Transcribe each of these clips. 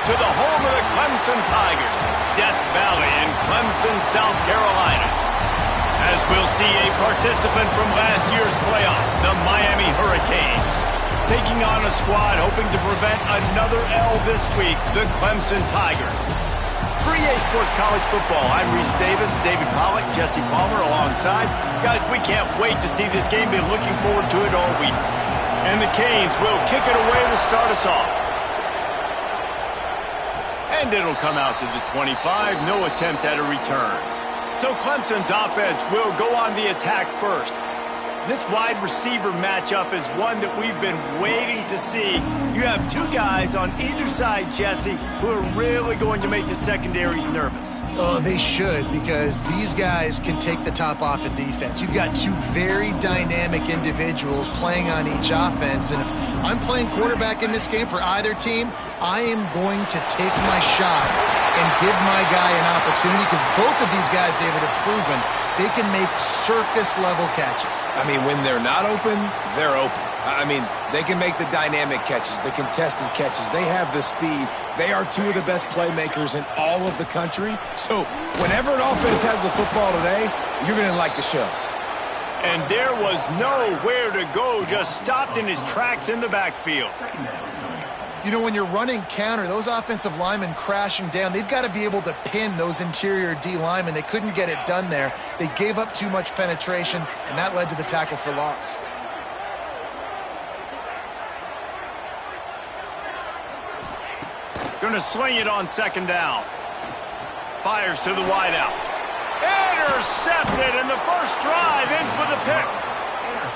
to the home of the Clemson Tigers, Death Valley in Clemson, South Carolina. As we'll see a participant from last year's playoff, the Miami Hurricanes, taking on a squad hoping to prevent another L this week, the Clemson Tigers. For EA Sports College Football, I'm Reese Davis, David Pollack, Jesse Palmer alongside. Guys, we can't wait to see this game. Been looking forward to it all week. And the Canes will kick it away to start us off. And it'll come out to the 25, no attempt at a return. So Clemson's offense will go on the attack first. This wide receiver matchup is one that we've been waiting to see. You have two guys on either side, Jesse, who are really going to make the secondaries nervous. Oh, they should, because these guys can take the top off in defense. You've got two very dynamic individuals playing on each offense, and if I'm playing quarterback in this game for either team, I am going to take my shots and give my guy an opportunity, because both of these guys, David, have proven they can make circus-level catches. I mean, when they're not open, they're open. I mean, they can make the dynamic catches, the contested catches. They have the speed. They are two of the best playmakers in all of the country. So whenever an offense has the football today, you're going to like the show. And there was nowhere to go, just stopped in his tracks in the backfield. You know, when you're running counter, those offensive linemen crashing down, they've got to be able to pin those interior D linemen. They couldn't get it done there. They gave up too much penetration, and that led to the tackle for loss. Going to sling it on second down. Fires to the wideout. Intercepted, and the first drive ends with a pick.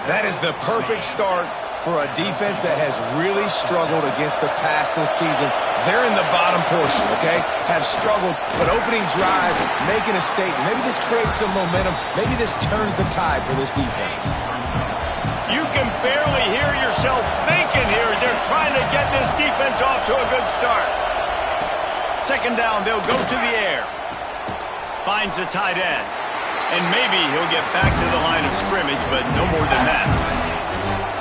That is the perfect start for a defense that has really struggled against the pass this season. They're in the bottom portion, okay? Have struggled, but opening drive, making a statement. Maybe this creates some momentum. Maybe this turns the tide for this defense. You can barely hear yourself thinking here as they're trying to get this defense off to a good start. Second down, they'll go to the air. Finds the tight end. And maybe he'll get back to the line of scrimmage, but no more than that.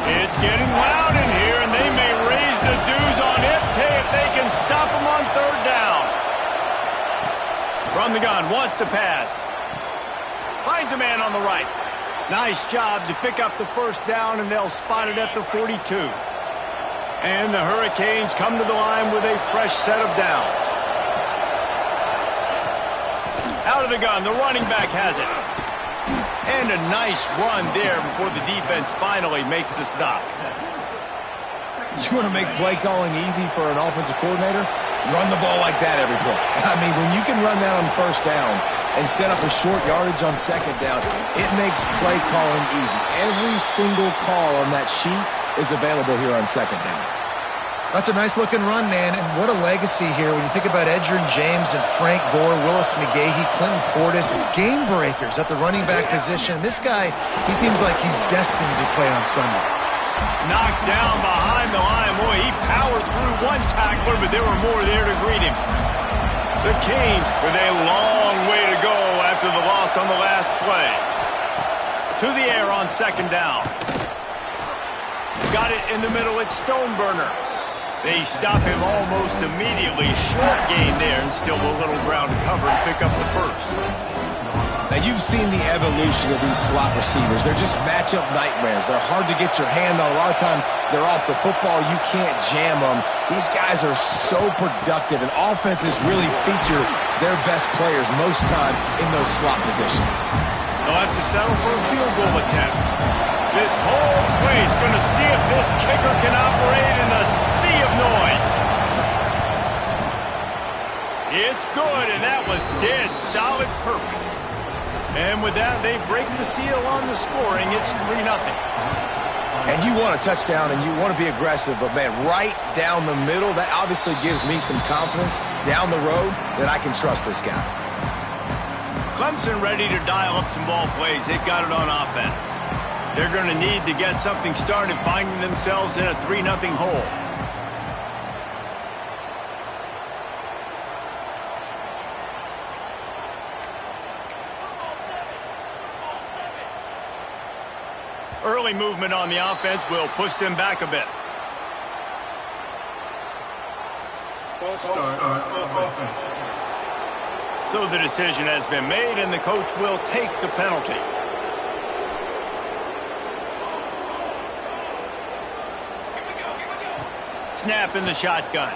It's getting loud in here, and they may raise the dues on Ipte if they can stop him on third down. From the gun, wants to pass. Finds a man on the right. Nice job to pick up the first down, and they'll spot it at the 42. And the Hurricanes come to the line with a fresh set of downs. Out of the gun, the running back has it. And a nice run there before the defense finally makes the stop. You want to make play calling easy for an offensive coordinator? Run the ball like that every play. I mean, when you can run that on first down and set up a short yardage on second down, it makes play calling easy. Every single call on that sheet is available here on second down. That's a nice-looking run, man, and what a legacy here when you think about Edgerrin James and Frank Gore, Willis McGahee, Clinton Portis, and game breakers at the running back position. This guy, he seems like he's destined to play on Sunday. Knocked down behind the line. Boy, he powered through one tackler, but there were more there to greet him. The Canes with a long way to go after the loss on the last play. To the air on second down. Got it in the middle. It's Stoneburner. They stop him almost immediately. Short gain there, and still a little ground to cover and pick up the first. Now, you've seen the evolution of these slot receivers. They're just matchup nightmares. They're hard to get your hand on. A lot of times, they're off the football. You can't jam them. These guys are so productive, and offenses really feature their best players most time in those slot positions. They'll have to settle for a field goal attempt. This whole place going to see if this kicker can operate in the sea of noise. It's good, and that was dead solid perfect. And with that, they break the seal on the scoring. It's 3-0. And you want a touchdown, and you want to be aggressive, but, man, right down the middle, that obviously gives me some confidence down the road that I can trust this guy. Clemson ready to dial up some ball plays. They've got it on offense. They're going to need to get something started, finding themselves in a 3-0 hole. Early movement on the offense will push them back a bit. So the decision has been made, and the coach will take the penalty. Snap in the shotgun.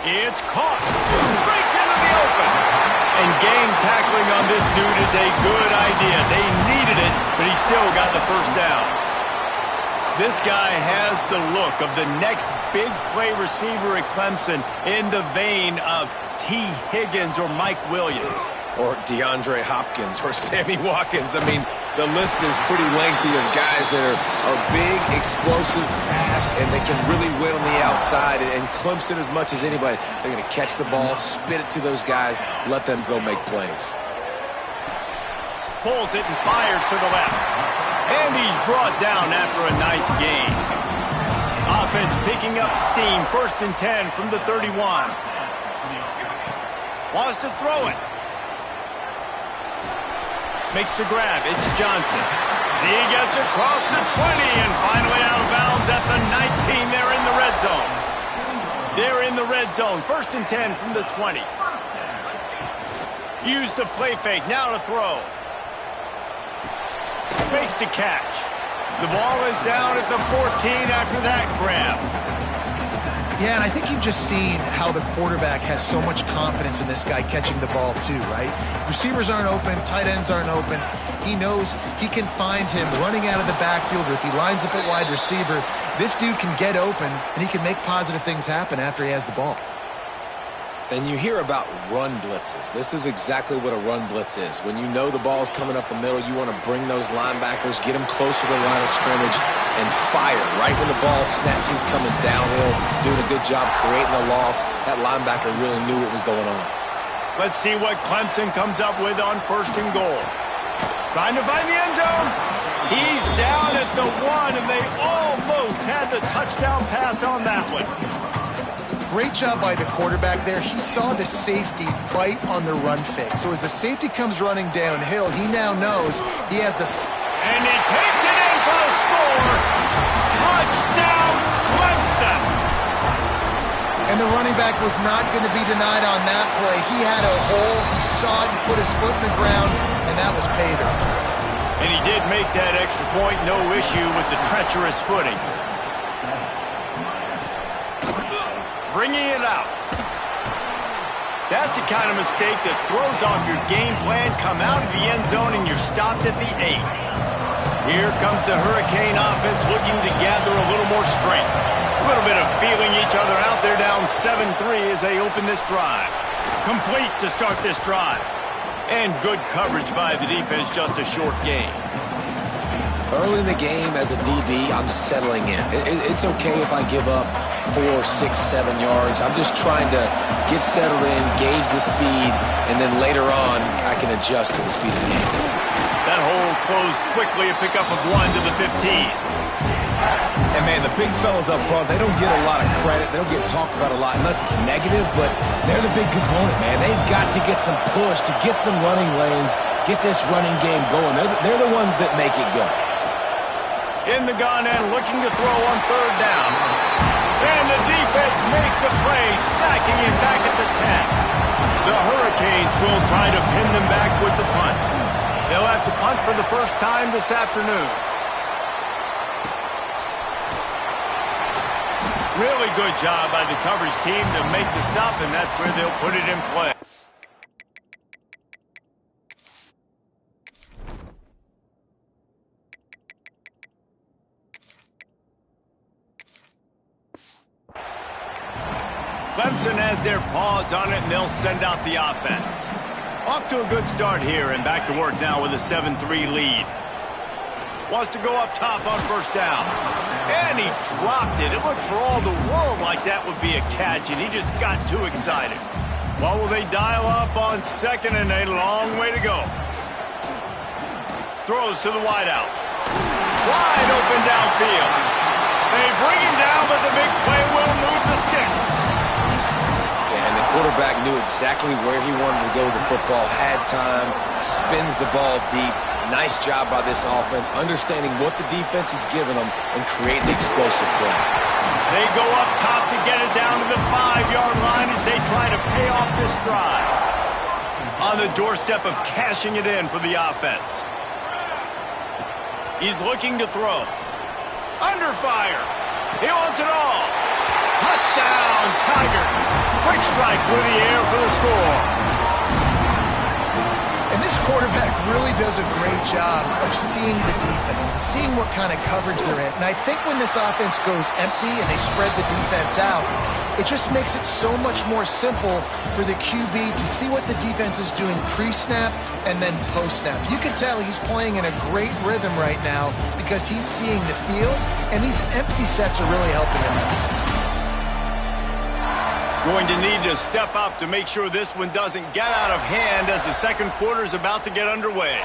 It's caught. Breaks into the open. And game tackling on this dude is a good idea. They needed it, but he still got the first down. This guy has the look of the next big play receiver at Clemson, in the vein of T. Higgins or Mike Williams. Or DeAndre Hopkins or Sammy Watkins. I mean, the list is pretty lengthy of guys that are big, explosive, fast, and they can really win on the outside. And Clemson, as much as anybody, they're going to catch the ball, spit it to those guys, let them go make plays. Pulls it and fires to the left. And he's brought down after a nice gain. Offense picking up steam. 1st and 10 from the 31. Wants to throw it. Makes the grab. It's Johnson. He gets across the 20 and finally out of bounds at the 19. They're in the red zone. They're in the red zone. 1st and 10 from the 20. Use the play fake. Now to throw. Makes the catch. The ball is down at the 14 after that grab. Yeah, and I think you've just seen how the quarterback has so much confidence in this guy catching the ball too, right? Receivers aren't open, tight ends aren't open. He knows he can find him running out of the backfield, or if he lines up at wide receiver, this dude can get open, and he can make positive things happen after he has the ball. And you hear about run blitzes. This is exactly what a run blitz is. When you know the ball's coming up the middle, you want to bring those linebackers, get them closer to the line of scrimmage, and fire. Right when the ball snaps, he's coming downhill, doing a good job creating the loss. That linebacker really knew what was going on. Let's see what Clemson comes up with on 1st and goal. Trying to find the end zone. He's down at the 1, and they almost had the touchdown pass on that one. Great job by the quarterback there. He saw the safety bite on the run fake. So as the safety comes running downhill, he now knows he has the... And he takes it in for the score. Touchdown, Clemson. And the running back was not going to be denied on that play. He had a hole. He saw it. He put his foot in the ground, and that was pay dirt. And he did make that extra point. No issue with the treacherous footing. Bringing it out. That's the kind of mistake that throws off your game plan. Come out of the end zone and you're stopped at the 8. Here comes the Hurricane offense looking to gather a little more strength. A little bit of feeling each other out. They're down 7-3 as they open this drive. Complete to start this drive. And good coverage by the defense, just a short game. Early in the game, as a DB, I'm settling in. It's okay if I give up 4, 6, 7 yards. I'm just trying to get settled in, gauge the speed, and then later on, I can adjust to the speed of the game. That hole closed quickly, a pickup of 1 to the 15. And, man, the big fellas up front, they don't get a lot of credit. They don't get talked about a lot unless it's negative, but they're the big component, man. They've got to get some push, to get some running lanes, get this running game going. They're the ones that make it go. In the gun and looking to throw on 3rd down. And the defense makes a play, sacking him back at the 10. The Hurricanes will try to pin them back with the punt. They'll have to punt for the first time this afternoon. Really good job by the coverage team to make the stop, and that's where they'll put it in play. Clemson has their paws on it, and they'll send out the offense. Off to a good start here, and back to work now with a 7-3 lead. Wants to go up top on 1st down. And he dropped it. It looked for all the world like that would be a catch, and he just got too excited. Well, will they dial up on 2nd, and a long way to go. Throws to the wideout. Wide open downfield. They bring him down, but the big play will move the sticks. And the quarterback knew exactly where he wanted to go with the football, had time, spins the ball deep, Nice job by this offense, understanding what the defense is giving them and creating explosive play. They go up top to get it down to the 5-yard line as they try to pay off this drive. On the doorstep of cashing it in for the offense. He's looking to throw. Under fire. He wants it all. Touchdown, Tigers. Quick strike through the air for the score. And this quarterback really does a great job of seeing the defense and seeing what kind of coverage they're in. And I think when this offense goes empty and they spread the defense out, it just makes it so much more simple for the QB to see what the defense is doing pre-snap and then post-snap. You can tell he's playing in a great rhythm right now because he's seeing the field, and these empty sets are really helping him out. Going to need to step up to make sure this one doesn't get out of hand as the second quarter is about to get underway.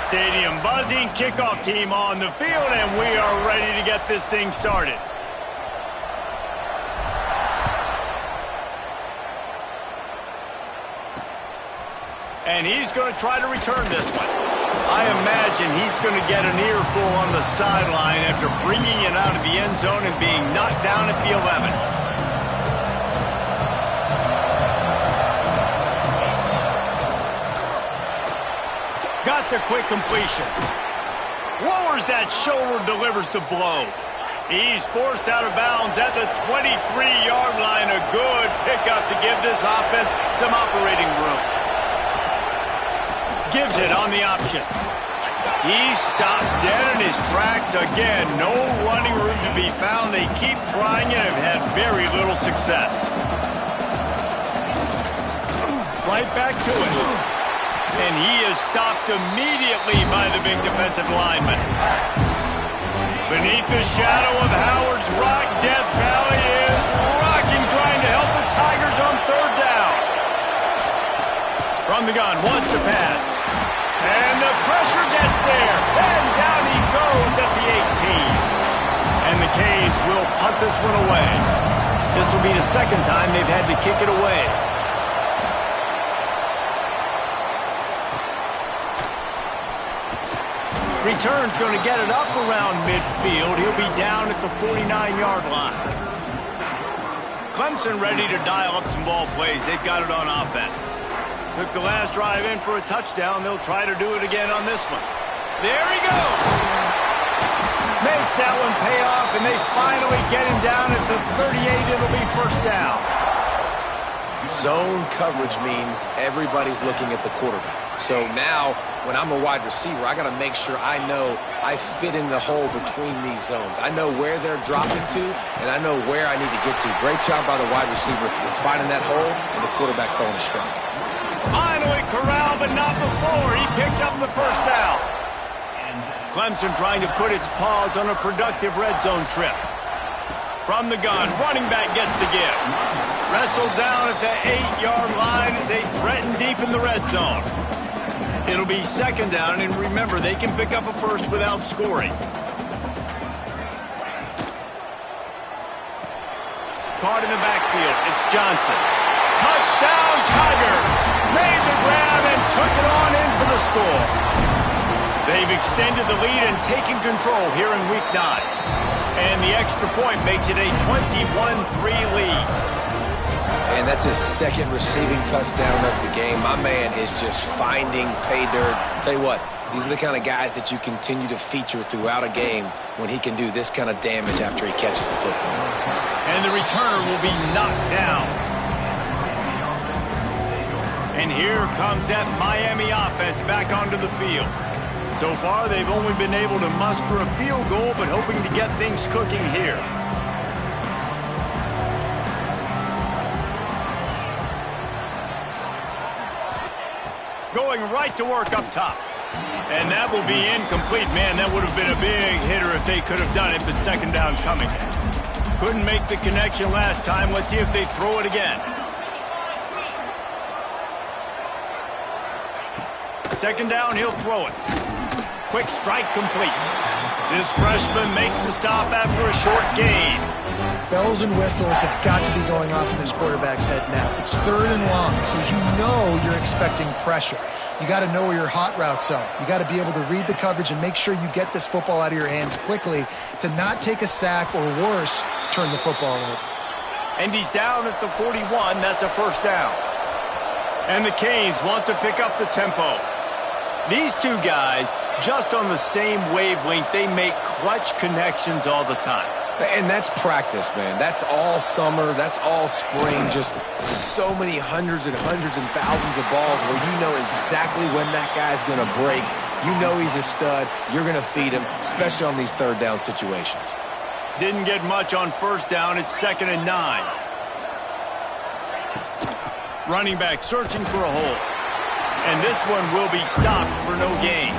Stadium buzzing, kickoff team on the field, and we are ready to get this thing started. And he's going to try to return this one. I imagine he's going to get an earful on the sideline after bringing it out of the end zone and being knocked down at the 11. Got the quick completion. Lowers that shoulder, delivers the blow. He's forced out of bounds at the 23-yard line. A good pickup to give this offense some operating room. Gives it on the option. He's stopped dead in his tracks again. No running room to be found. They keep trying and have had very little success. Right back to it. And he is stopped immediately by the big defensive lineman. Beneath the shadow of Howard's Rock, Death Valley is rocking, trying to help the Tigers on third down. From the gun, wants to pass. And the pressure gets there. And down he goes at the 18. And the Canes will punt this one away. This will be the second time they've had to kick it away. Return's going to get it up around midfield. He'll be down at the 49-yard line. Clemson ready to dial up some ball plays. They've got it on offense. Took the last drive in for a touchdown. They'll try to do it again on this one. There he goes. Makes that one pay off, and they finally get him down at the 38. It'll be first down. Zone coverage means everybody's looking at the quarterback. So now, when I'm a wide receiver, I got to make sure I know I fit in the hole between these zones. I know where they're dropping to, and I know where I need to get to. Great job by the wide receiver finding that hole, and the quarterback throwing a strike. Finally corralled, but not before. He picks up the first down. Clemson trying to put its paws on a productive red zone trip. From the gun, running back gets to give. Wrestled down at the 8-yard line as they threaten deep in the red zone. It'll be second down, and remember, they can pick up a first without scoring. Caught in the backfield, it's Johnson. Touchdown, Tigers! Made the grab and took it on in for the score. They've extended the lead and taken control here in Week 9. And the extra point makes it a 21-3 lead. And that's his second receiving touchdown of the game. My man is just finding pay dirt. Tell you what, these are the kind of guys that you continue to feature throughout a game when he can do this kind of damage after he catches the football. And the returner will be knocked down. And here comes that Miami offense back onto the field. So far, they've only been able to muster a field goal, but hoping to get things cooking here. Going right to work up top. And that will be incomplete. Man, that would have been a big hitter if they could have done it, but second down coming. Couldn't make the connection last time. Let's see if they throw it again. Second down, he'll throw it. Quick strike complete. This freshman makes the stop after a short gain. Bells and whistles have got to be going off in this quarterback's head now. It's 3rd and long, so you know you're expecting pressure. You got to know where your hot routes are. You got to be able to read the coverage and make sure you get this football out of your hands quickly to not take a sack or worse, turn the football over. And he's down at the 41. That's a first down. And the Canes want to pick up the tempo. These two guys, just on the same wavelength, they make clutch connections all the time. And that's practice, man. That's all summer. That's all spring. Just so many hundreds and thousands of balls where you know exactly when that guy's going to break. You know he's a stud. You're going to feed him, especially on these 3rd down situations. Didn't get much on first down. It's 2nd and 9. Running back searching for a hole. And this one will be stopped for no gain.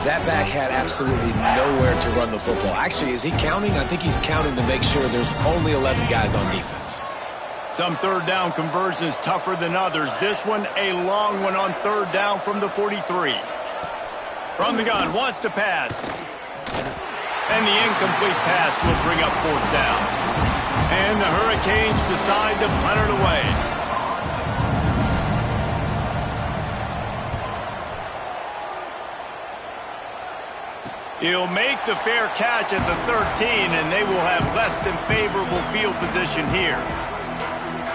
That back had absolutely nowhere to run the football. Actually, is he counting? I think he's counting to make sure there's only 11 guys on defense. Some 3rd down conversions tougher than others. This one, a long one on 3rd down from the 43. From the gun, wants to pass. And the incomplete pass will bring up 4th down. And the Hurricanes decide to punt it away. He'll make the fair catch at the 13, and they will have less than favorable field position here.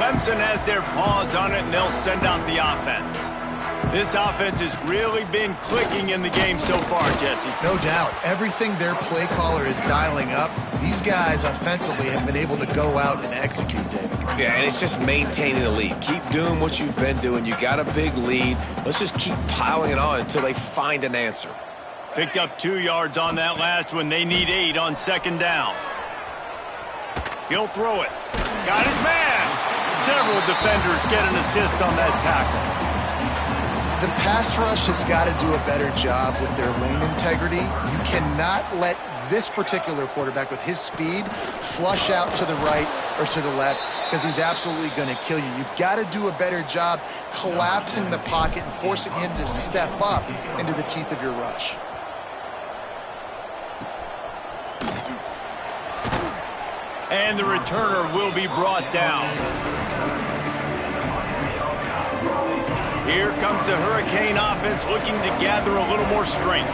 Clemson has their paws on it, and they'll send out the offense. This offense has really been clicking in the game so far, Jesse. No doubt. Everything their play caller is dialing up, these guys offensively have been able to go out and execute, David. Yeah, and it's just maintaining the lead. Keep doing what you've been doing. You got a big lead. Let's just keep piling it on until they find an answer. Picked up 2 yards on that last one. They need 8 on 2nd down. He'll throw it. Got his man. Several defenders get an assist on that tackle. The pass rush has got to do a better job with their lane integrity. You cannot let this particular quarterback with his speed flush out to the right or to the left because he's absolutely going to kill you. You've got to do a better job collapsing the pocket and forcing him to step up into the teeth of your rush. And the returner will be brought down. Here comes the Hurricane offense looking to gather a little more strength.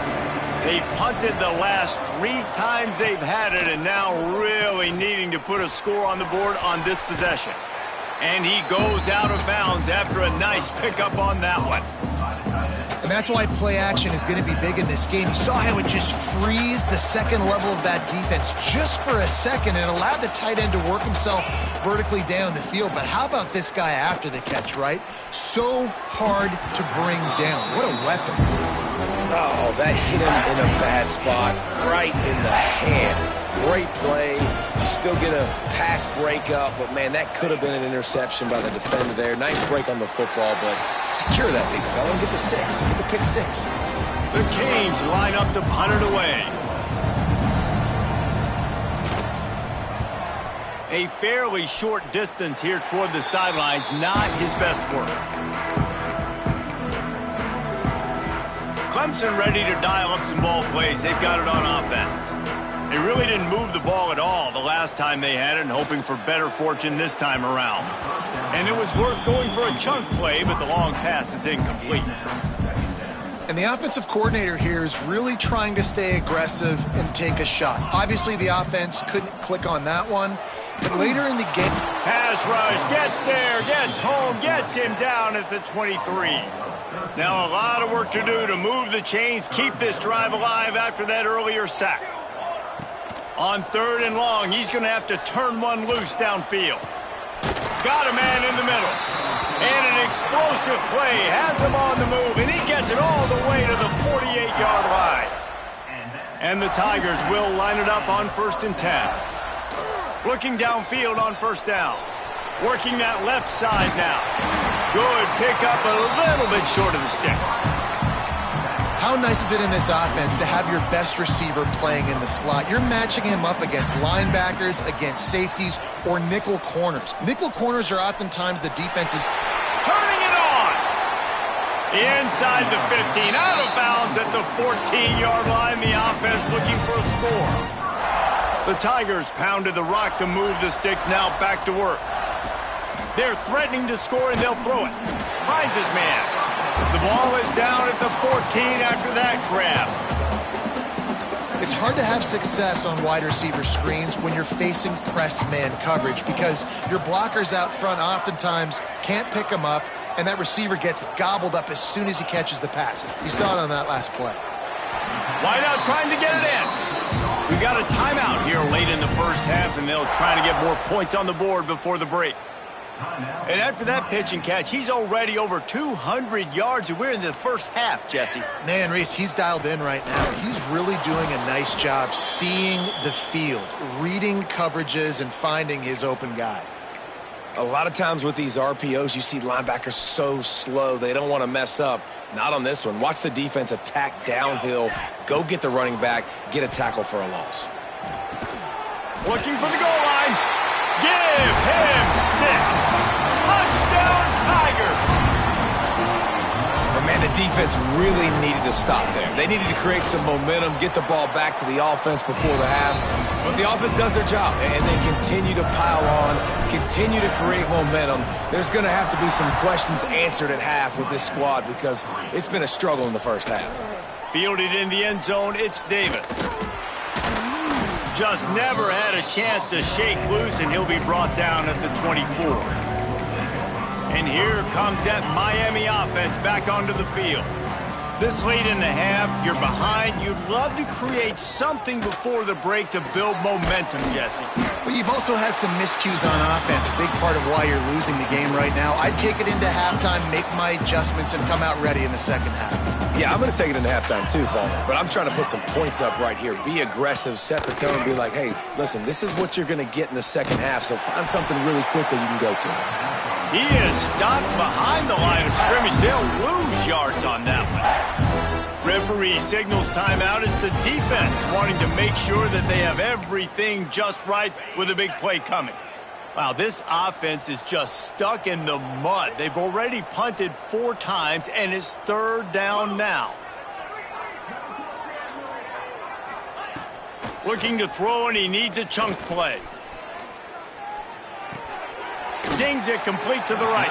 They've punted the last 3 times they've had it, and now really needing to put a score on the board on this possession. And he goes out of bounds after a nice pickup on that one. And that's why play action is going to be big in this game. You saw how it just frees the second level of that defense just for a second and allowed the tight end to work himself vertically down the field. But how about this guy after the catch, right? So hard to bring down. What a weapon. Oh, that hit him in a bad spot, right in the hands. Great play. You still get a pass breakup, but, man, that could have been an interception by the defender there. Nice break on the football, but secure that big fella and get the 6. Get the pick 6. The Canes line up to punt it away. A fairly short distance here toward the sidelines, not his best work. Clemson ready to dial up some ball plays. They've got it on offense. They really didn't move the ball at all the last time they had it, and hoping for better fortune this time around. And it was worth going for a chunk play, but the long pass is incomplete. And the offensive coordinator here is really trying to stay aggressive and take a shot. Obviously, the offense couldn't click on that one. But later in the game... Pass rush, gets there, gets home, gets him down at the 23. Now a lot of work to do to move the chains, keep this drive alive after that earlier sack. On 3rd and long, he's going to have to turn one loose downfield. Got a man in the middle. And an explosive play has him on the move, and he gets it all the way to the 48-yard line. And the Tigers will line it up on 1st and 10. Looking downfield on 1st down. Working that left side now. Good pickup, a little bit short of the sticks. How nice is it in this offense to have your best receiver playing in the slot? You're matching him up against linebackers, against safeties, or nickel corners. Nickel corners are oftentimes the defense's turning it on. Inside the 15, out of bounds at the 14-yard line. The offense looking for a score. The Tigers pounded the rock to move the sticks, now back to work. They're threatening to score, and they'll throw it. Finds his man. The ball is down at the 14 after that grab. It's hard to have success on wide receiver screens when you're facing press man coverage because your blockers out front oftentimes can't pick them up, and that receiver gets gobbled up as soon as he catches the pass. You saw it on that last play. Wide out trying to get it in. We've got a timeout here late in the first half, and they'll try to get more points on the board before the break. And after that pitch and catch, he's already over 200 yards, and we're in the first half, Jesse. Man, Reese, he's dialed in right now. He's really doing a nice job seeing the field, reading coverages, and finding his open guy. A lot of times with these RPOs, you see linebackers so slow, they don't want to mess up. Not on this one. Watch the defense attack downhill, go get the running back, get a tackle for a loss. Looking for the goal line. Give him 6. Touchdown, Tigers. And man, the defense really needed to stop there. They needed to create some momentum, get the ball back to the offense before the half. But the offense does their job, and they continue to pile on, continue to create momentum. There's going to have to be some questions answered at half with this squad because it's been a struggle in the first half. Fielded in the end zone, it's Davis. Just never had a chance to shake loose, and he'll be brought down at the 24. And here comes that Miami offense back onto the field. This late in the half, you're behind. You'd love to create something before the break to build momentum, Jesse. But you've also had some miscues on offense, a big part of why you're losing the game right now. I'd take it into halftime, make my adjustments, and come out ready in the second half. Yeah, I'm going to take it into halftime too, Paul. But I'm trying to put some points up right here. Be aggressive, set the tone, be like, hey, listen, this is what you're going to get in the second half, so find something really quickly you can go to. He is stopped behind the line of scrimmage. They'll lose yards on that one. Referee signals timeout. It's the defense wanting to make sure that they have everything just right with a big play coming. Wow, this offense is just stuck in the mud. They've already punted 4 times, and it's 3rd down now. Looking to throw, and he needs a chunk play. Zings it complete to the right.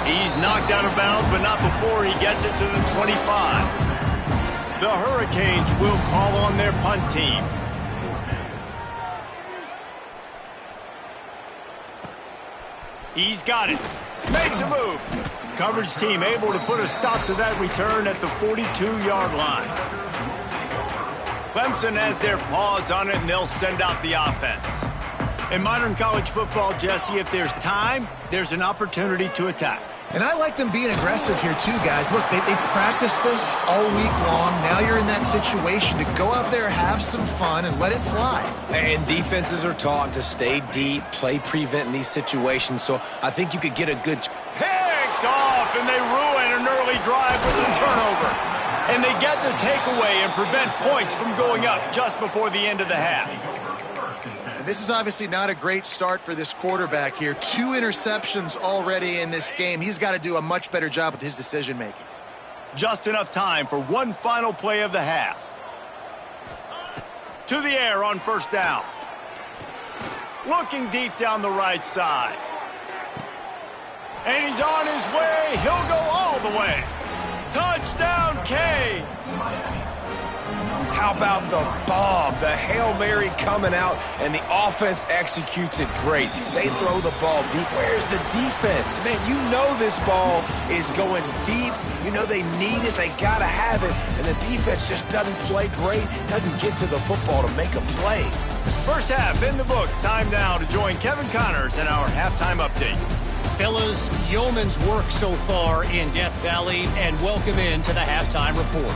He's knocked out of bounds, but not before he gets it to the 25. The Hurricanes will call on their punt team. He's got it. Makes a move. Coverage team able to put a stop to that return at the 42-yard line. Clemson has their paws on it, and they'll send out the offense. In modern college football, Jesse, if there's time, there's an opportunity to attack. And I like them being aggressive here too, guys. Look, they practiced this all week long. Now you're in that situation to go out there, have some fun, and let it fly. And defenses are taught to stay deep, play prevent in these situations, so I think you could get a good... Picked off, and they ruin an early drive with a turnover. And they get the takeaway and prevent points from going up just before the end of the half. This is obviously not a great start for this quarterback here. 2 interceptions already in this game. He's got to do a much better job with his decision-making. Just enough time for one final play of the half. To the air on 1st down. Looking deep down the right side. And he's on his way. He'll go all the way. Touchdown, Canes. How about the bomb? The Hail Mary coming out, and the offense executes it great. They throw the ball deep. Where's the defense? Man, you know this ball is going deep. You know they need it. They got to have it. And the defense just doesn't play great, doesn't get to the football to make a play. First half in the books. Time now to join Kevin Connors in our halftime update. Fellas, yeoman's work so far in Death Valley, and welcome into the halftime report.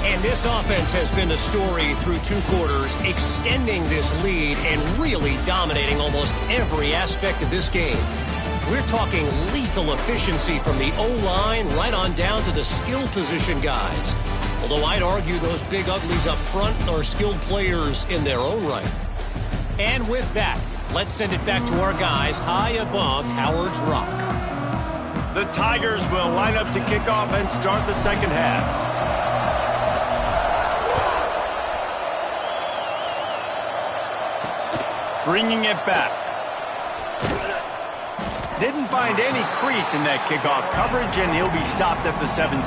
And this offense has been the story through 2 quarters, extending this lead and really dominating almost every aspect of this game. We're talking lethal efficiency from the O-line right on down to the skill position guys. Although I'd argue those big uglies up front are skilled players in their own right. And with that, let's send it back to our guys high above Howard's Rock. The Tigers will line up to kick off and start the second half. Bringing it back. Didn't find any crease in that kickoff coverage, and he'll be stopped at the 17.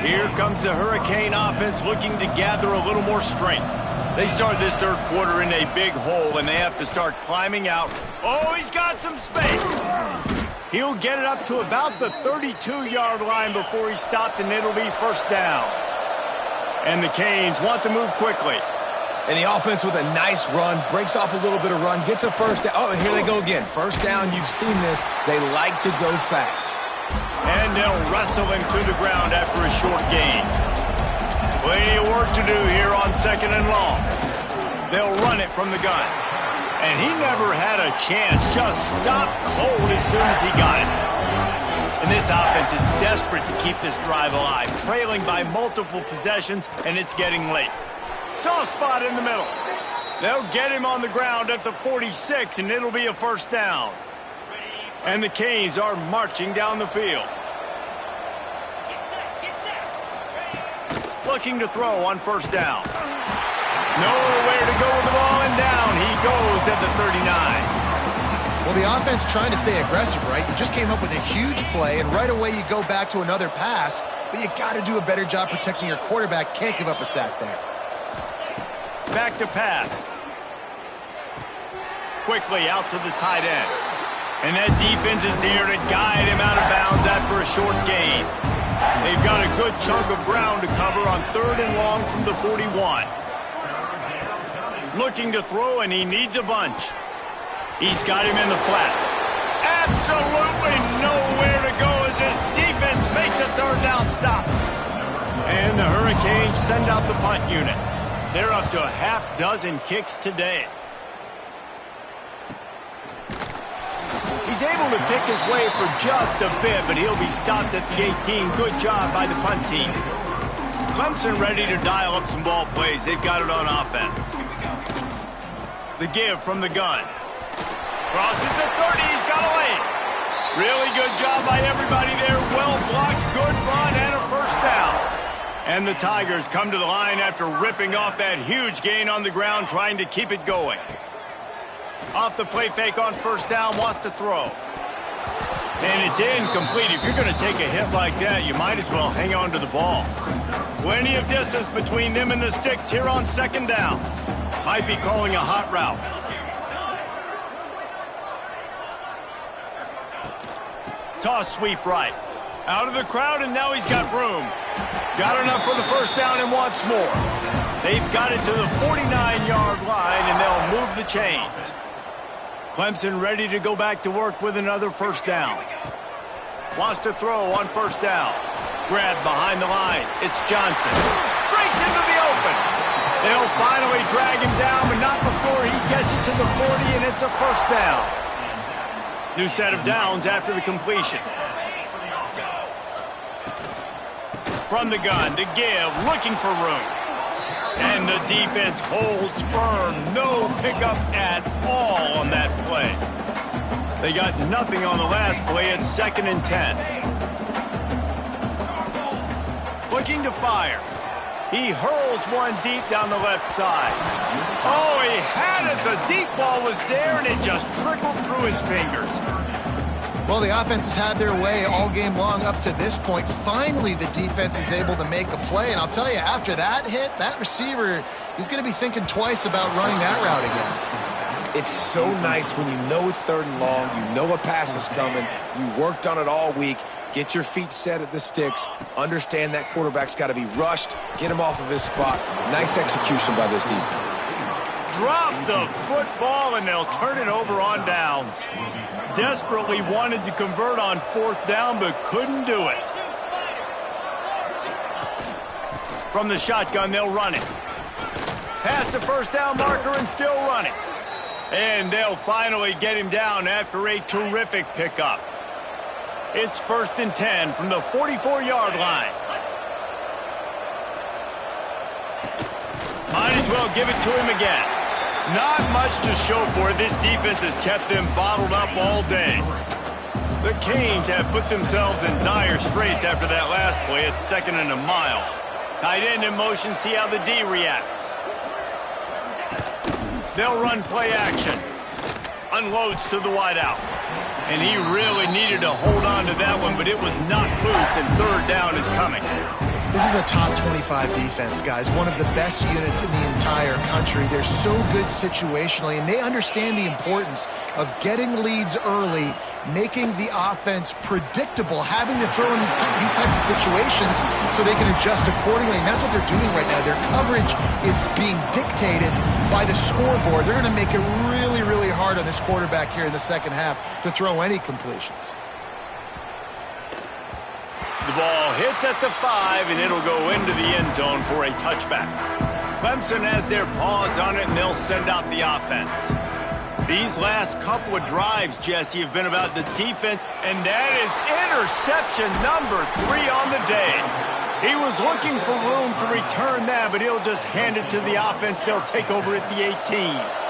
Here comes the Hurricane offense looking to gather a little more strength. They start this third quarter in a big hole, and they have to start climbing out. Oh, he's got some space. He'll get it up to about the 32-yard line before he's stopped, and it'll be first down. And the Canes want to move quickly. And the offense with a nice run, breaks off a little bit of run, gets a first down. Oh, and here they go again. First down, you've seen this. They like to go fast. And they'll wrestle him to the ground after a short gain. Plenty of work to do here on second and long. They'll run it from the gun. And he never had a chance. Just stopped cold as soon as he got it. And this offense is desperate to keep this drive alive, trailing by multiple possessions, and it's getting late. Soft spot in the middle. They'll get him on the ground at the 46, and it'll be a first down. And the Canes are marching down the field. Looking to throw on first down. Nowhere to go with the ball, and down he goes at the 39. Well, the offense trying to stay aggressive, right? You just came up with a huge play, and right away you go back to another pass, but you got to do a better job protecting your quarterback. Can't give up a sack there. Back to pass. Quickly out to the tight end. And that defense is there to guide him out of bounds after a short gain. They've got a good chunk of ground to cover on third and long from the 41. Looking to throw, and he needs a bunch. He's got him in the flat. Absolutely nowhere to go as this defense makes a third down stop. And the Hurricanes send out the punt unit. They're up to a half dozen kicks today. He's able to pick his way for just a bit, but he'll be stopped at the 18. Good job by the punt team. Clemson ready to dial up some ball plays. They've got it on offense. The give from the gun. Crosses the 30. He's got a lane. Really good job by everybody there. Well blocked, good run, and a first down. And the Tigers come to the line after ripping off that huge gain on the ground, trying to keep it going. Off the play fake on first down, wants to throw. And it's incomplete. If you're going to take a hit like that, you might as well hang on to the ball. Plenty of distance between them and the sticks here on second down. Might be calling a hot route. Toss sweep right. Out of the crowd, and now he's got room. Got enough for the first down and wants more. They've got it to the 49-yard line, and they'll move the chains. Clemson ready to go back to work with another first down. Wants to throw on first down. Grabbed behind the line. It's Johnson. Breaks into the open. They'll finally drag him down, but not before he gets it to the 40, and it's a first down. New set of downs after the completion. From the gun to give, looking for room. And the defense holds firm. No pickup at all on that play. They got nothing on the last play. It's 2nd and 10. Looking to fire. He hurls one deep down the left side. Oh, he had it. The deep ball was there, and it just trickled through his fingers. Well, the offense has had their way all game long up to this point. Finally, the defense is able to make a play. And I'll tell you, after that hit, that receiver, he's going to be thinking twice about running that route again. It's so nice when you know it's third and long, you know a pass is coming, you worked on it all week, get your feet set at the sticks, understand that quarterback's got to be rushed, get him off of his spot. Nice execution by this defense. Drop the football, and they'll turn it over on downs. Desperately wanted to convert on fourth down, but couldn't do it. From the shotgun, they'll run it. Past the first down marker and still running. And they'll finally get him down after a terrific pickup. It's 1st and 10 from the 44-yard line. Might as well give it to him again. Not much to show for it. This defense has kept them bottled up all day. The Canes have put themselves in dire straits after that last play. It's 2nd and a mile. Tight end in motion, see how the D reacts. They'll run play action. Unloads to the wideout. And he really needed to hold on to that one, but it was knocked loose, and third down is coming. This is a top 25 defense, guys. One of the best units in the entire country. They're so good situationally, and they understand the importance of getting leads early, making the offense predictable, having to throw in these types of situations so they can adjust accordingly. And that's what they're doing right now. Their coverage is being dictated by the scoreboard. They're going to make it really, really hard on this quarterback here in the second half to throw any completions. The ball hits at the 5, and it'll go into the end zone for a touchback. Clemson has their paws on it, and they'll send out the offense. These last couple of drives, Jesse, have been about the defense, and that is interception number 3 on the day. He was looking for room to return that, but he'll just hand it to the offense. They'll take over at the 18.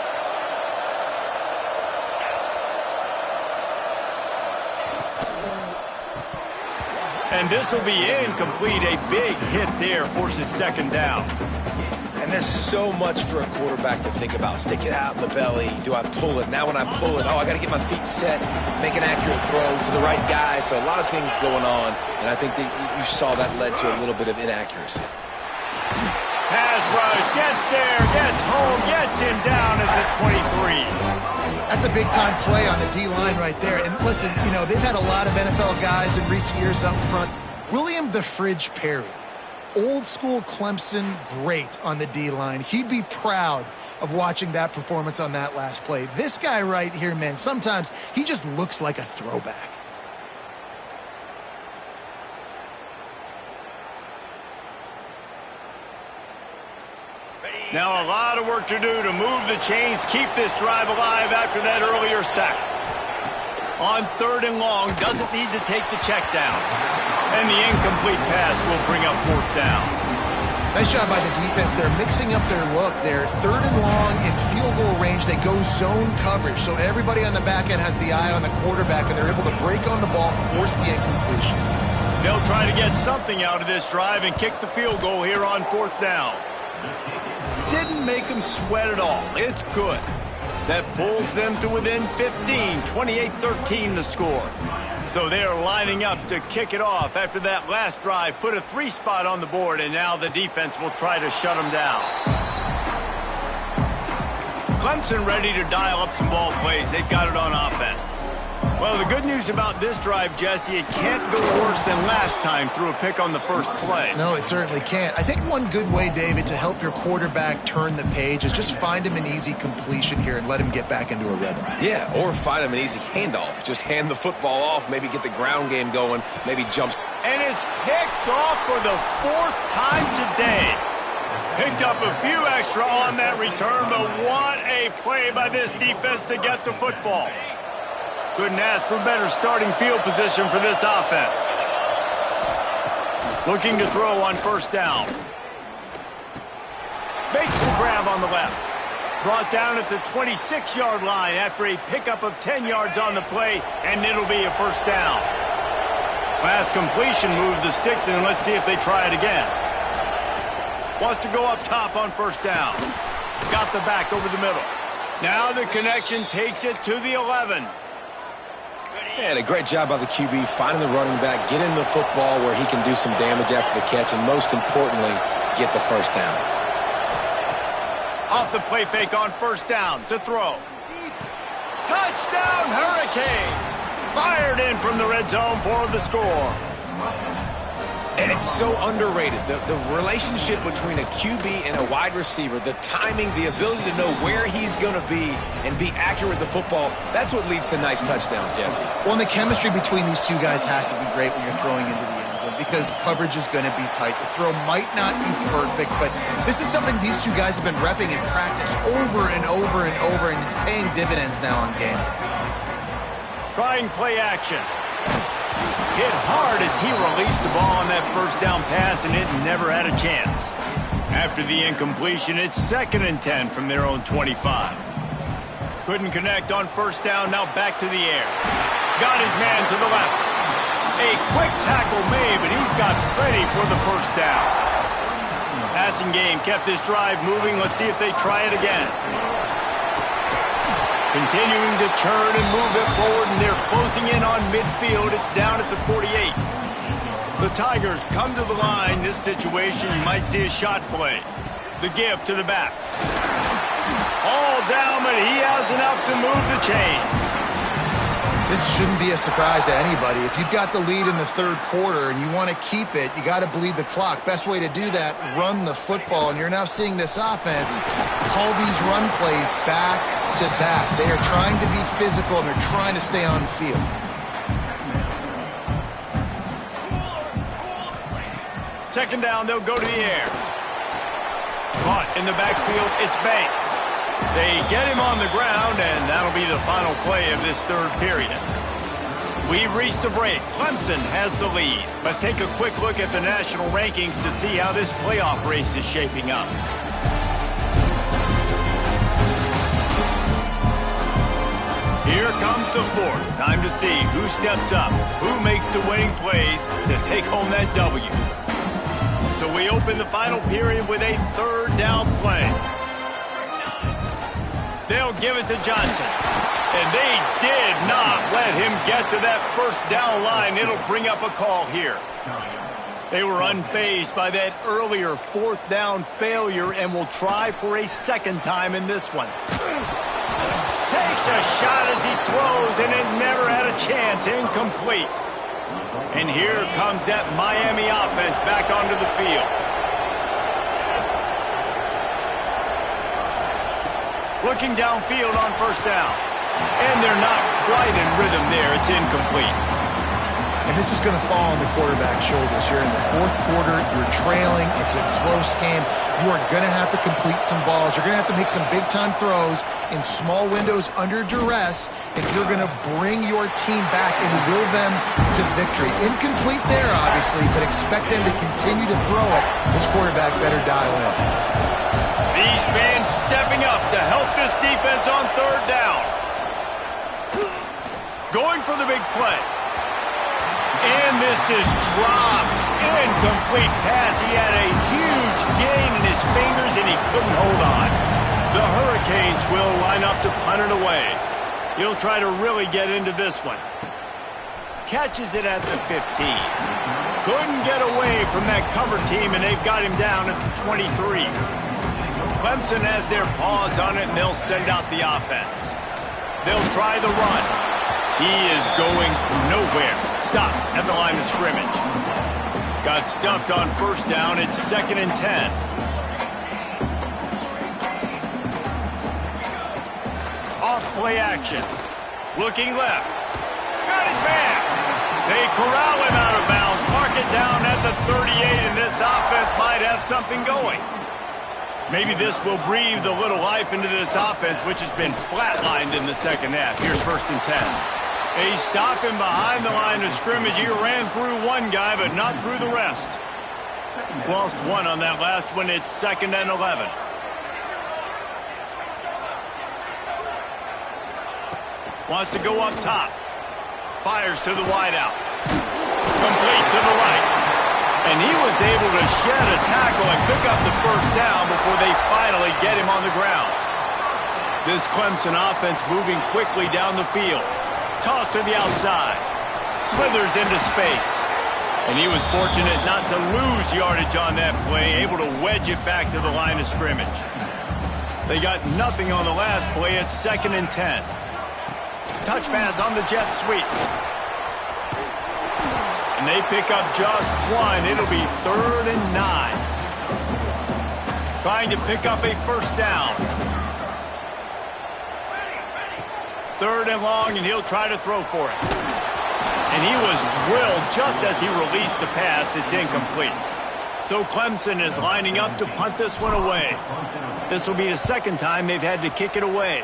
And this will be incomplete. A big hit there forces second down. And there's so much for a quarterback to think about. Stick it out in the belly. Do I pull it? Now when I pull it, I got to get my feet set, make an accurate throw to the right guy. So a lot of things going on, and I think that you saw that led to a little bit of inaccuracy. Pass rush, gets there, gets home, gets him down at the 23. That's a big-time play on the D-line right there. And listen, you know, they've had a lot of NFL guys in recent years up front. William the Fridge Perry, old-school Clemson great on the D-line. He'd be proud of watching that performance on that last play. This guy right here, man, sometimes he just looks like a throwback. Now a lot of work to do to move the chains, keep this drive alive after that earlier sack. On 3rd and long, doesn't need to take the check down. And the incomplete pass will bring up 4th down. Nice job by the defense. They're mixing up their look. They're 3rd and long in field goal range. They go zone coverage, so everybody on the back end has the eye on the quarterback, and they're able to break on the ball, force the incompletion. They'll try to get something out of this drive and kick the field goal here on 4th down. Didn't make them sweat at all. It's good. That pulls them to within 15, 28-13 the score. So they're lining up to kick it off after that last drive. Put a 3 spot on the board, and now the defense will try to shut them down. Clemson ready to dial up some ball plays. They've got it on offense. Well, the good news about this drive, Jesse, it can't go worse than last time through a pick on the first play. No, it certainly can't. I think one good way, David, to help your quarterback turn the page is just find him an easy completion here and let him get back into a rhythm. Yeah, or find him an easy handoff. Just hand the football off, maybe get the ground game going, maybe jump. And it's picked off for the 4th time today. Picked up a few extra on that return, but what a play by this defense to get the football. Couldn't ask for better starting field position for this offense. Looking to throw on 1st down. Makes the grab on the left. Brought down at the 26-yard line after a pickup of 10 yards on the play, and it'll be a 1st down. Last completion moved the sticks, and let's see if they try it again. Wants to go up top on 1st down. Got the back over the middle. Now the connection takes it to the 11. And a great job by the QB finding the running back, getting the football where he can do some damage after the catch, and most importantly, get the 1st down. Off the play fake on 1st down to throw. Touchdown Hurricanes! Fired in from the red zone for the score. And it's so underrated. The relationship between a QB and a wide receiver, the timing, the ability to know where he's going to be and be accurate with the football, that's what leads to nice touchdowns, Jesse. Well, and the chemistry between these two guys has to be great when you're throwing into the end zone because coverage is going to be tight. The throw might not be perfect, but this is something these two guys have been repping in practice over and over and over, and it's paying dividends now on game. Trying play action. Hit hard as he released the ball on that 1st down pass, and it never had a chance. After the incompletion, it's 2nd and 10 from their own 25. Couldn't connect on 1st down, now back to the air. Got his man to the left. A quick tackle made, but he's got plenty for the 1st down. Passing game kept this drive moving. Let's see if they try it again. Continuing to turn and move it forward, and they're closing in on midfield. It's down at the 48. The Tigers come to the line. This situation, you might see a shot play. The give to the back. All down, but he has enough to move the chains. This shouldn't be a surprise to anybody. If you've got the lead in the third quarter and you want to keep it, you got to bleed the clock. Best way to do that, run the football. And you're now seeing this offense call these run plays back to back. They are trying to be physical, and they're trying to stay on the field. Second down, they'll go to the air. Caught in the backfield, it's Banks. They get him on the ground, and that'll be the final play of this third period. We've reached a break. Clemson has the lead. Let's take a quick look at the national rankings to see how this playoff race is shaping up. Here comes the fourth. Time to see who steps up, who makes the winning plays to take home that W. So we open the final period with a third down play. They'll give it to Johnson. And they did not let him get to that first down line. It'll bring up a call here. They were unfazed by that earlier fourth down failure and will try for a second time in this one. Takes a shot as he throws, and it never had a chance. Incomplete. And here comes that Miami offense back onto the field. Looking downfield on first down. And they're not quite in rhythm there. It's incomplete. And this is going to fall on the quarterback's shoulders. You're in the fourth quarter. You're trailing. It's a close game. You are going to have to complete some balls. You're going to have to make some big-time throws in small windows under duress if you're going to bring your team back and will them to victory. Incomplete there, obviously, but expect them to continue to throw it. This quarterback better dial in. These fans stepping up to help this defense on third down. Going for the big play. And this is dropped. Incomplete pass. He had a huge gain in his fingers, and he couldn't hold on. The Hurricanes will line up to punt it away. He'll try to really get into this one. Catches it at the 15. Couldn't get away from that cover team, and they've got him down at the 23. Clemson has their paws on it, and they'll send out the offense. They'll try the run. He is going nowhere. Stopped at the line of scrimmage. Got stuffed on first down. It's 2nd and 10. Off play action. Looking left. Got his man. They corral him out of bounds. Mark it down at the 38, and this offense might have something going. Maybe this will breathe a little life into this offense, which has been flatlined in the second half. Here's 1st and 10. They stop him behind the line of scrimmage. He ran through one guy, but not through the rest. Lost one on that last one. It's 2nd and 11. Wants to go up top. Fires to the wideout. Complete to the right. And he was able to shed a tackle and pick up the first down before they finally get him on the ground. This Clemson offense moving quickly down the field. Toss to the outside. Slithers into space. And he was fortunate not to lose yardage on that play, able to wedge it back to the line of scrimmage. They got nothing on the last play. It's 2nd and 10. Touch pass on the jet sweep. And they pick up just one. It'll be 3rd and 9. Trying to pick up a first down. 3rd and long, and he'll try to throw for it. And he was drilled just as he released the pass. It's incomplete. So Clemson is lining up to punt this one away. This will be the second time they've had to kick it away.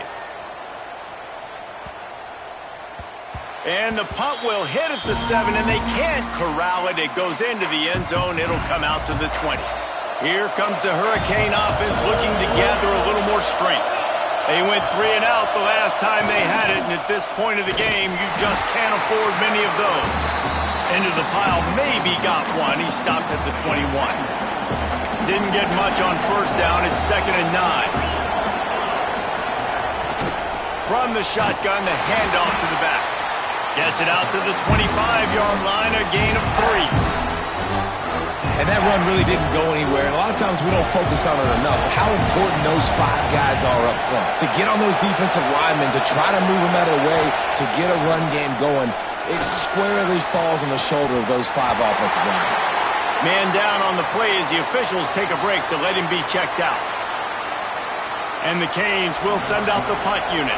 And the punt will hit at the 7, and they can't corral it. It goes into the end zone. It'll come out to the 20. Here comes the Hurricane offense looking to gather a little more strength. They went 3 and out the last time they had it, and at this point of the game, you just can't afford many of those. Into the pile, maybe got one. He stopped at the 21. Didn't get much on first down. It's 2nd and 9. From the shotgun, the handoff to the back. Gets it out to the 25-yard line, a gain of 3. And that run really didn't go anywhere. And a lot of times we don't focus on it enough. But how important those 5 guys are up front. To get on those defensive linemen, to try to move them out of the way, to get a run game going, it squarely falls on the shoulder of those 5 offensive linemen. Man down on the play as the officials take a break to let him be checked out. And the Canes will send out the punt unit.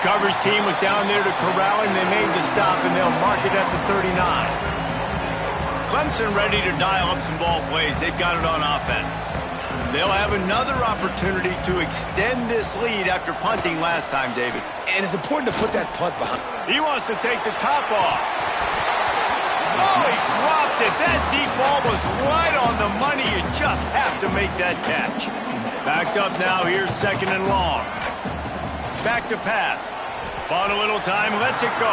Coverage team was down there to corral him. They made the stop, and they'll mark it at the 39. Clemson ready to dial up some ball plays. They've got it on offense. They'll have another opportunity to extend this lead after punting last time, David. And it's important to put that punt behind. He wants to take the top off. Oh, he dropped it. That deep ball was right on the money. You just have to make that catch. Backed up now. Here's 2nd and long. Back to pass. Bought a little time, lets it go.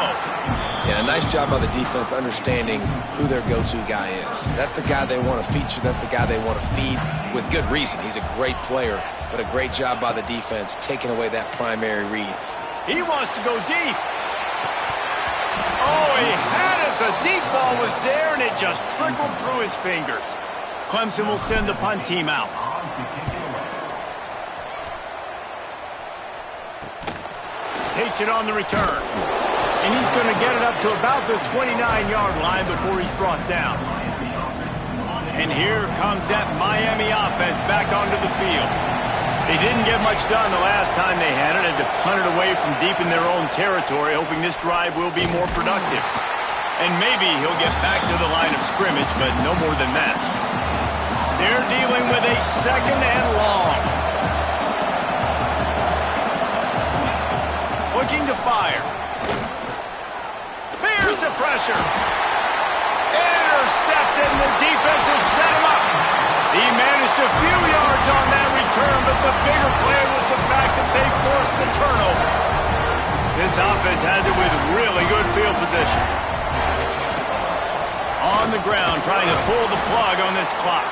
Yeah, a nice job by the defense understanding who their go-to guy is. That's the guy they want to feature. That's the guy they want to feed with good reason. He's a great player, but a great job by the defense taking away that primary read. He wants to go deep. Oh, he had it. The deep ball was there, and it just trickled through his fingers. Clemson will send the punt team out. Takes it on the return. And he's going to get it up to about the 29-yard line before he's brought down. And here comes that Miami offense back onto the field. They didn't get much done the last time they had it. Had to punt it away from deep in their own territory, hoping this drive will be more productive. And maybe he'll get back to the line of scrimmage, but no more than that. They're dealing with a 2nd and long. Looking to fire. Fears the pressure. Intercepted, and the defense has set him up. He managed a few yards on that return, but the bigger play was the fact that they forced the turnover. This offense has it with really good field position. On the ground, trying to pull the plug on this clock.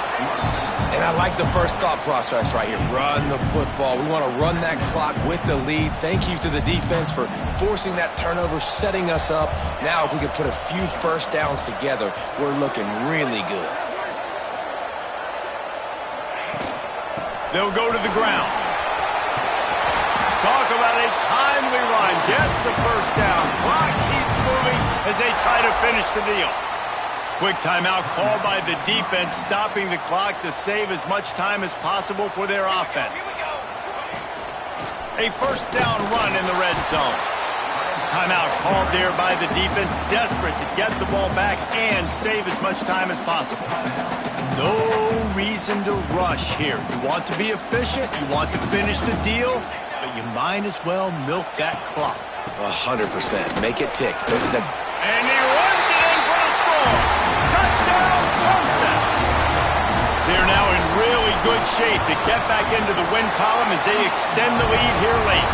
And I like the first thought process right here. Run the football. We want to run that clock with the lead. Thank you to the defense for forcing that turnover, setting us up. Now, if we can put a few first downs together, we're looking really good. They'll go to the ground. Talk about a timely run. Gets the first down. Clock keeps moving as they try to finish the deal. Quick timeout called by the defense, stopping the clock to save as much time as possible for their offense. A first down run in the red zone. Timeout called there by the defense, desperate to get the ball back and save as much time as possible. No reason to rush here. You want to be efficient, you want to finish the deal, but you might as well milk that clock. 100%. Make it tick. And he runs it in for the score. Touchdown, Clemson. They're now in really good shape to get back into the win column as they extend the lead here late.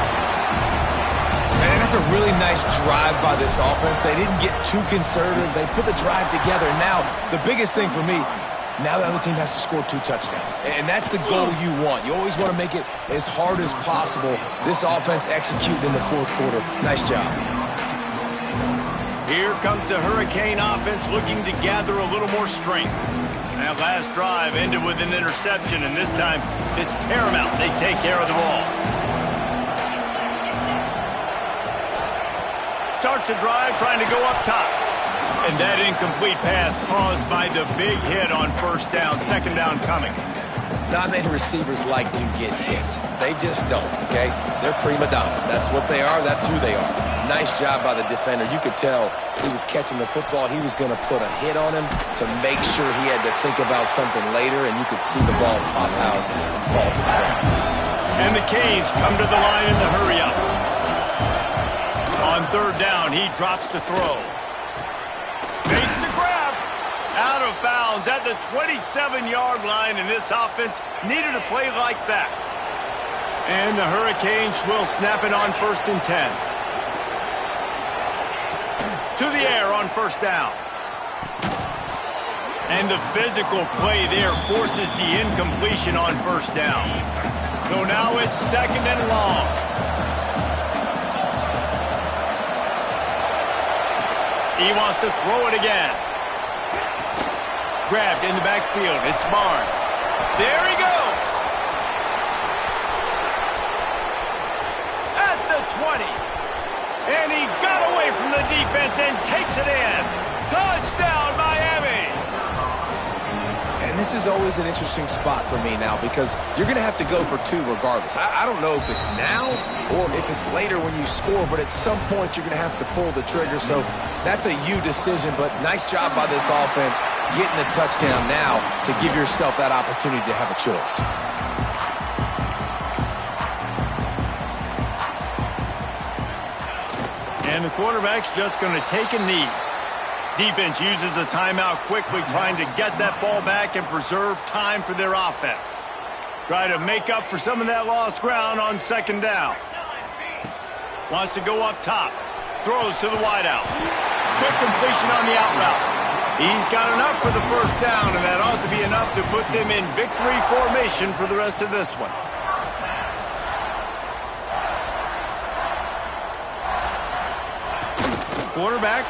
Man, that's a really nice drive by this offense. They didn't get too conservative. They put the drive together. Now, the biggest thing for me, now the other team has to score 2 touchdowns. And that's the goal you want. You always want to make it as hard as possible. This offense executed in the 4th quarter. Nice job. Here comes the Hurricane offense looking to gather a little more strength. That last drive ended with an interception, and this time it's paramount they take care of the ball. Starts a drive trying to go up top. And that incomplete pass caused by the big hit on first down, 2nd down coming. Not many receivers like to get hit. They just don't, okay? They're prima donnas. That's what they are. That's who they are. Nice job by the defender. You could tell he was catching the football. He was going to put a hit on him to make sure he had to think about something later, and you could see the ball pop out and fall to the ground. And the Canes come to the line in the hurry-up. On 3rd down, he drops to throw. Makes the grab. Out of bounds at the 27-yard line, and this offense needed a play like that. And the Hurricanes will snap it on 1st and 10. to the air on first down. And the physical play there forces the incompletion on first down. So now it's second and long. He wants to throw it again. Grabbed in the backfield. It's Barnes. There he goes. At the 20. And he got away from the defense and takes it in. Touchdown, Miami. And this is always an interesting spot for me now because you're going to have to go for two regardless. I don't know if it's now or if it's later when you score, but at some point you're going to have to pull the trigger. So that's a you decision, but nice job by this offense getting the touchdown now to give yourself that opportunity to have a choice. And the quarterback's just going to take a knee. Defense uses a timeout quickly, trying to get that ball back and preserve time for their offense. Try to make up for some of that lost ground on second down. Wants to go up top. Throws to the wideout. Quick completion on the out route. He's got enough for the first down, and that ought to be enough to put them in victory formation for the rest of this one. Quarterback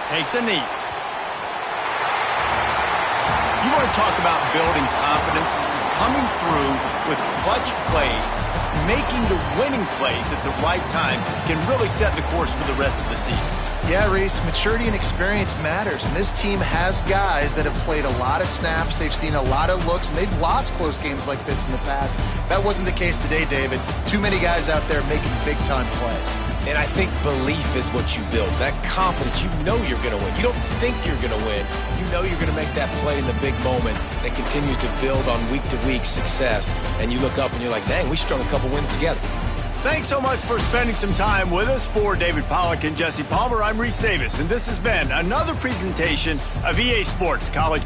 takes a knee. You want to talk about building confidence? Coming through with clutch plays, making the winning plays at the right time can really set the course for the rest of the season. Yeah, Reese, maturity and experience matters, and this team has guys that have played a lot of snaps, they've seen a lot of looks, and they've lost close games like this in the past. That wasn't the case today, David. Too many guys out there making big-time plays. And I think belief is what you build. That confidence, you know you're going to win. You don't think you're going to win. You know you're going to make that play in the big moment that continues to build on week-to-week success. And you look up and you're like, dang, we strung a couple wins together. Thanks so much for spending some time with us. For David Pollack and Jesse Palmer, I'm Reese Davis, and this has been another presentation of EA Sports College.